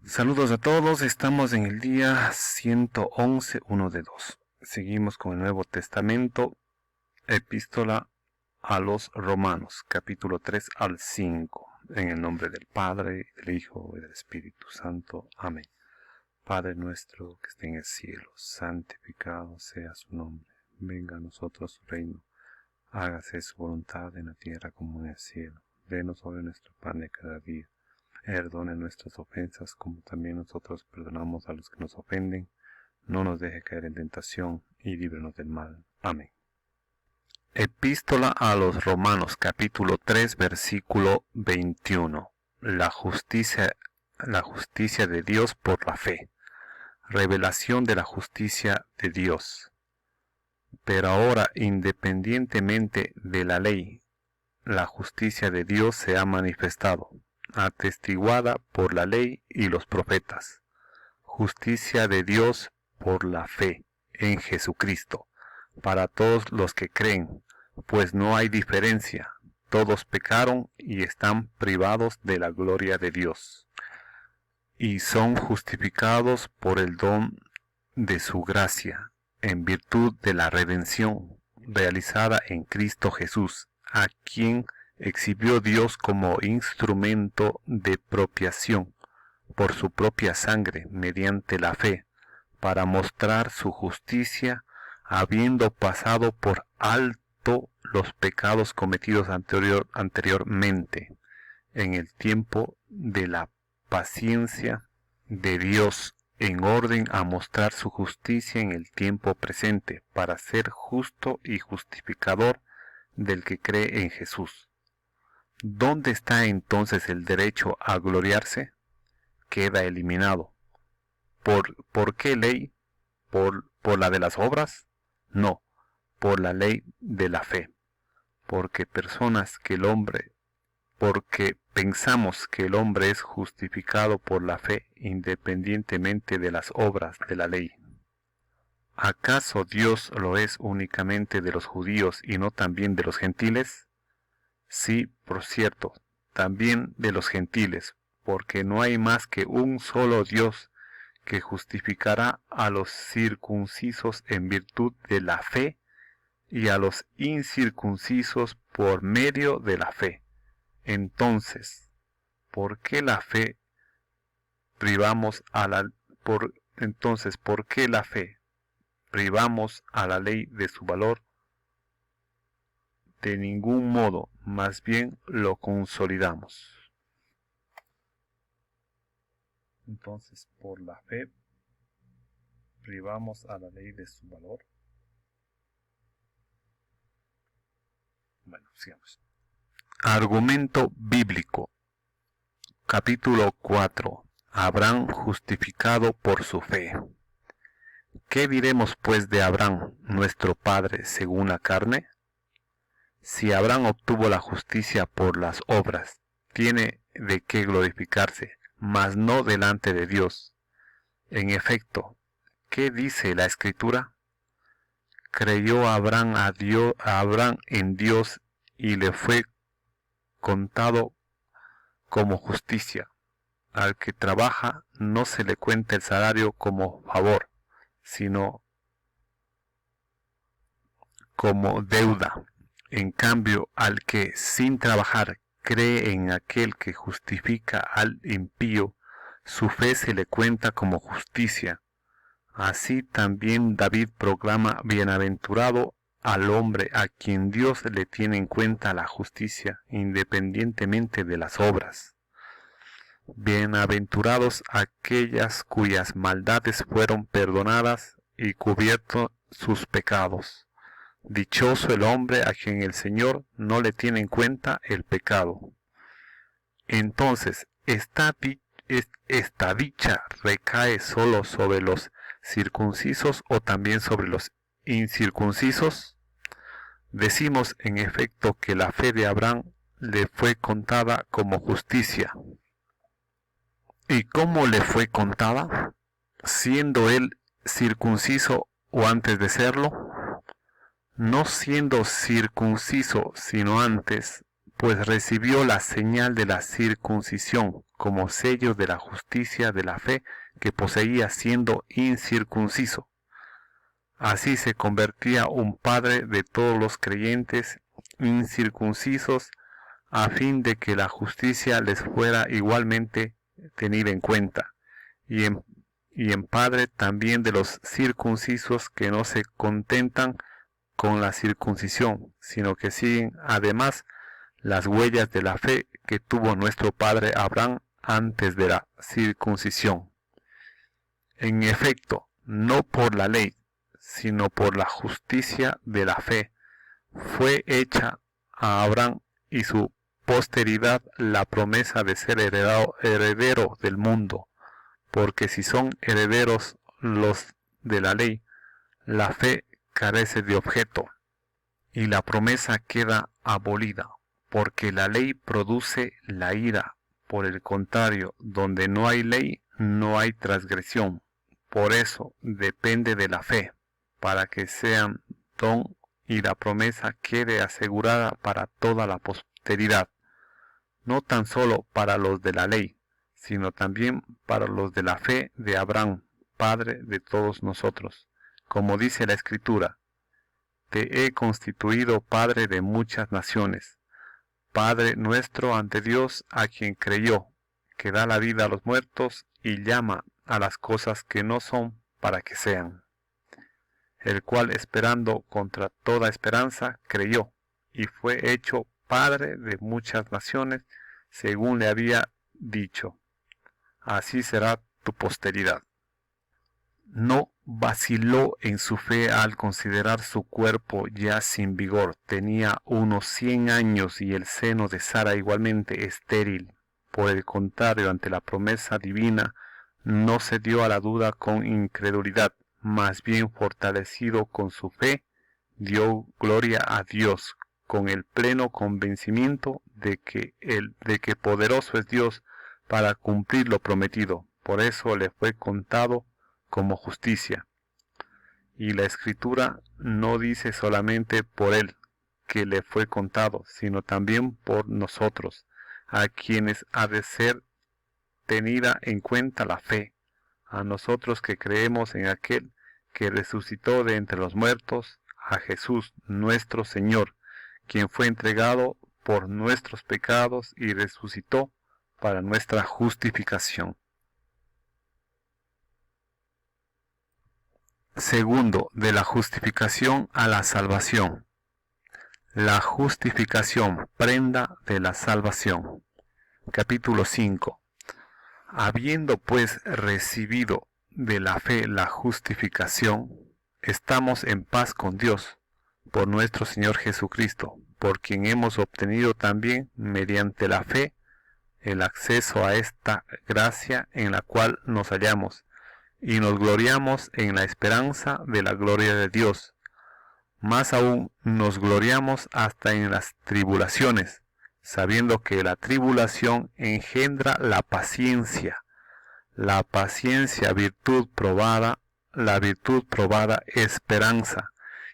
Saludos a todos, estamos en el día 111, 1 de 2. Seguimos con el Nuevo Testamento, Epístola a los Romanos, capítulo 3 al 5. En el nombre del Padre, del Hijo y del Espíritu Santo. Amén. Padre nuestro que esté en el cielo, santificado sea su nombre. Venga a nosotros su reino. Hágase su voluntad en la tierra como en el cielo. Denos hoy nuestro pan de cada día. Perdone nuestras ofensas como también nosotros perdonamos a los que nos ofenden. No nos deje caer en tentación y líbranos del mal. Amén. Epístola a los Romanos, capítulo 3, versículo 21. La justicia de Dios por la fe. Revelación de la justicia de Dios. Pero ahora, independientemente de la ley, la justicia de Dios se ha manifestado, atestiguada por la ley y los profetas. Justicia de Dios por la fe en Jesucristo, para todos los que creen, pues no hay diferencia. Todos pecaron y están privados de la gloria de Dios, y son justificados por el don de su gracia, en virtud de la redención realizada en Cristo Jesús, a quien exhibió Dios como instrumento de propiación por su propia sangre mediante la fe, para mostrar su justicia, habiendo pasado por alto los pecados cometidos anteriormente, en el tiempo de la paciencia de Dios, en orden a mostrar su justicia en el tiempo presente, para ser justo y justificador del que cree en Jesús. ¿Dónde está entonces el derecho a gloriarse? Queda eliminado. ¿Por qué ley? ¿Por la de las obras? No, por la ley de la fe. Porque pensamos que el hombre es justificado por la fe independientemente de las obras de la ley. ¿Acaso Dios lo es únicamente de los judíos y no también de los gentiles? Sí, por cierto, también de los gentiles, porque no hay más que un solo Dios que justificará a los circuncisos en virtud de la fe y a los incircuncisos por medio de la fe. Entonces, ¿por qué la fe privamos a la ley de su valor? De ningún modo, más bien lo consolidamos. Entonces, por la fe, privamos a la ley de su valor. Bueno, sigamos. Argumento bíblico. Capítulo 4. Abraham justificado por su fe. ¿Qué diremos pues de Abraham, nuestro padre, según la carne? Si Abraham obtuvo la justicia por las obras, tiene de qué glorificarse, mas no delante de Dios. En efecto, ¿qué dice la Escritura? Creyó Abraham en Dios y le fue contado como justicia. Al que trabaja no se le cuenta el salario como favor, sino como deuda. En cambio, al que sin trabajar cree en aquel que justifica al impío, su fe se le cuenta como justicia. Así también David proclama bienaventurado al hombre a quien Dios le tiene en cuenta la justicia, independientemente de las obras. Bienaventurados aquellas cuyas maldades fueron perdonadas y cubiertos sus pecados. Dichoso el hombre a quien el Señor no le tiene en cuenta el pecado. Entonces, ¿esta dicha recae solo sobre los circuncisos o también sobre los incircuncisos? Decimos en efecto que la fe de Abraham le fue contada como justicia. ¿Y cómo le fue contada? ¿Siendo él circunciso o antes de serlo? No siendo circunciso, sino antes, pues recibió la señal de la circuncisión como sello de la justicia de la fe que poseía siendo incircunciso. Así se convertía un padre de todos los creyentes incircuncisos, a fin de que la justicia les fuera igualmente tenida en cuenta, y en padre también de los circuncisos que no se contentan con la circuncisión, sino que siguen además las huellas de la fe que tuvo nuestro padre Abraham antes de la circuncisión. En efecto, no por la ley, sino por la justicia de la fe, fue hecha a Abraham y su posteridad la promesa de ser heredero del mundo, porque si son herederos los de la ley, la fe carece de objeto, y la promesa queda abolida, porque la ley produce la ira. Por el contrario, donde no hay ley, no hay transgresión. Por eso depende de la fe, para que sean don y la promesa quede asegurada para toda la posteridad, no tan solo para los de la ley, sino también para los de la fe de Abraham, padre de todos nosotros. Como dice la Escritura, te he constituido padre de muchas naciones, Padre nuestro ante Dios, a quien creyó, que da la vida a los muertos y llama a las cosas que no son para que sean, el cual esperando contra toda esperanza creyó, y fue hecho padre de muchas naciones, según le había dicho, así será tu posteridad. No vaciló en su fe al considerar su cuerpo ya sin vigor. Tenía unos 100 años y el seno de Sara igualmente estéril. Por el contrario, ante la promesa divina, no se dio a la duda con incredulidad, más bien fortalecido con su fe, dio gloria a Dios, con el pleno convencimiento de que poderoso es Dios para cumplir lo prometido. Por eso le fue contado como justicia. Y la Escritura no dice solamente por él que le fue contado, sino también por nosotros, a quienes ha de ser tenida en cuenta la fe, a nosotros que creemos en aquel que resucitó de entre los muertos, a Jesús nuestro Señor, quien fue entregado por nuestros pecados y resucitó para nuestra justificación. Segundo, de la justificación a la salvación. La justificación, prenda de la salvación. Capítulo 5. Habiendo pues recibido de la fe la justificación, estamos en paz con Dios, por nuestro Señor Jesucristo, por quien hemos obtenido también, mediante la fe, el acceso a esta gracia en la cual nos hallamos, y nos gloriamos en la esperanza de la gloria de Dios. Más aún nos gloriamos hasta en las tribulaciones, sabiendo que la tribulación engendra la paciencia virtud probada, la virtud probada esperanza,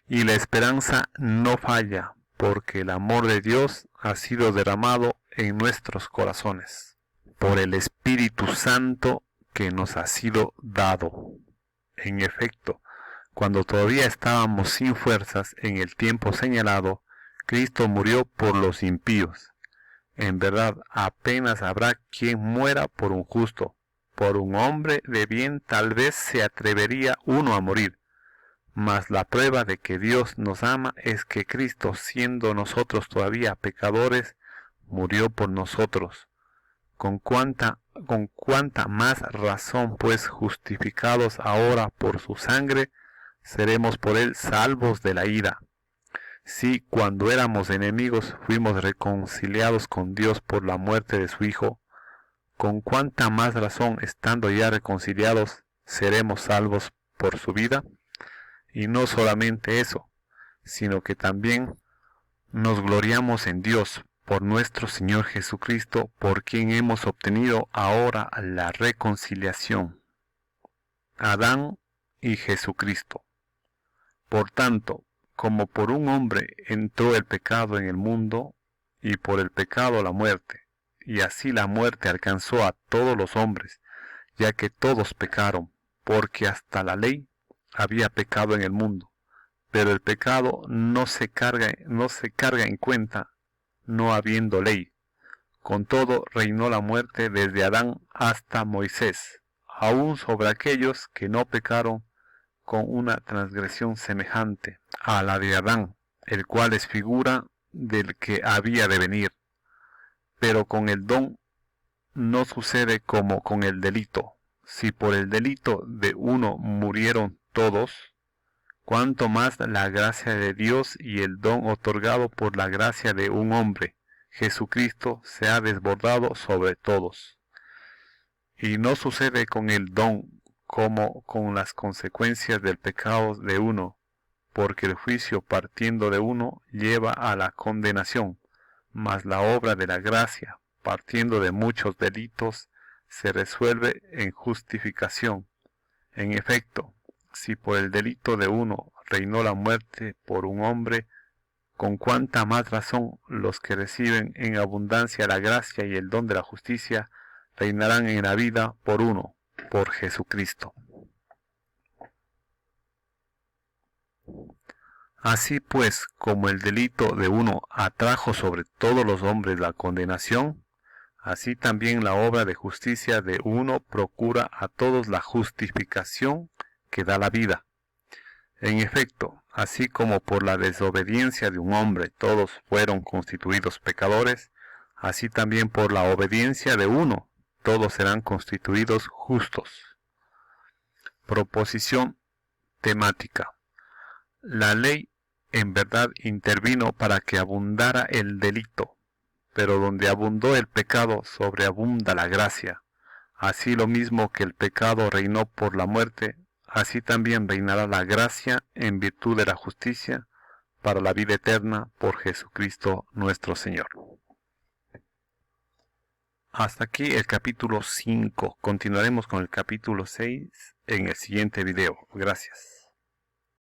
y la esperanza no falla, porque el amor de Dios ha sido derramado en nuestros corazones, por el Espíritu Santo que nos ha sido dado. En efecto, cuando todavía estábamos sin fuerzas en el tiempo señalado, Cristo murió por los impíos. En verdad, apenas habrá quien muera por un justo. Por un hombre de bien tal vez se atrevería uno a morir. Mas la prueba de que Dios nos ama es que Cristo, siendo nosotros todavía pecadores, murió por nosotros. Con cuánta más razón, pues, justificados ahora por su sangre, seremos por él salvos de la ira. Si cuando éramos enemigos fuimos reconciliados con Dios por la muerte de su Hijo, con cuánta más razón, estando ya reconciliados, seremos salvos por su vida. Y no solamente eso, sino que también nos gloriamos en Dios, por nuestro Señor Jesucristo, por quien hemos obtenido ahora la reconciliación. Adán y Jesucristo. Por tanto, como por un hombre entró el pecado en el mundo, y por el pecado la muerte. Y así la muerte alcanzó a todos los hombres, ya que todos pecaron, porque hasta la ley había pecado en el mundo. Pero el pecado no se carga en cuenta, no habiendo ley. Con todo reinó la muerte desde Adán hasta Moisés, aun sobre aquellos que no pecaron con una transgresión semejante a la de Adán, el cual es figura del que había de venir. Pero con el don no sucede como con el delito. Si por el delito de uno murieron todos, cuánto más la gracia de Dios y el don otorgado por la gracia de un hombre, Jesucristo, se ha desbordado sobre todos. Y no sucede con el don como con las consecuencias del pecado de uno, porque el juicio partiendo de uno lleva a la condenación, mas la obra de la gracia, partiendo de muchos delitos, se resuelve en justificación. En efecto, si por el delito de uno reinó la muerte por un hombre, con cuánta más razón los que reciben en abundancia la gracia y el don de la justicia reinarán en la vida por uno, por Jesucristo. Así pues, como el delito de uno atrajo sobre todos los hombres la condenación, así también la obra de justicia de uno procura a todos la justificación que da la vida. En efecto, así como por la desobediencia de un hombre todos fueron constituidos pecadores, así también por la obediencia de uno todos serán constituidos justos. Proposición temática. La ley en verdad intervino para que abundara el delito, pero donde abundó el pecado sobreabunda la gracia. Así lo mismo que el pecado reinó por la muerte, así también reinará la gracia en virtud de la justicia para la vida eterna por Jesucristo nuestro Señor. Hasta aquí el capítulo 5. Continuaremos con el capítulo 6 en el siguiente video. Gracias.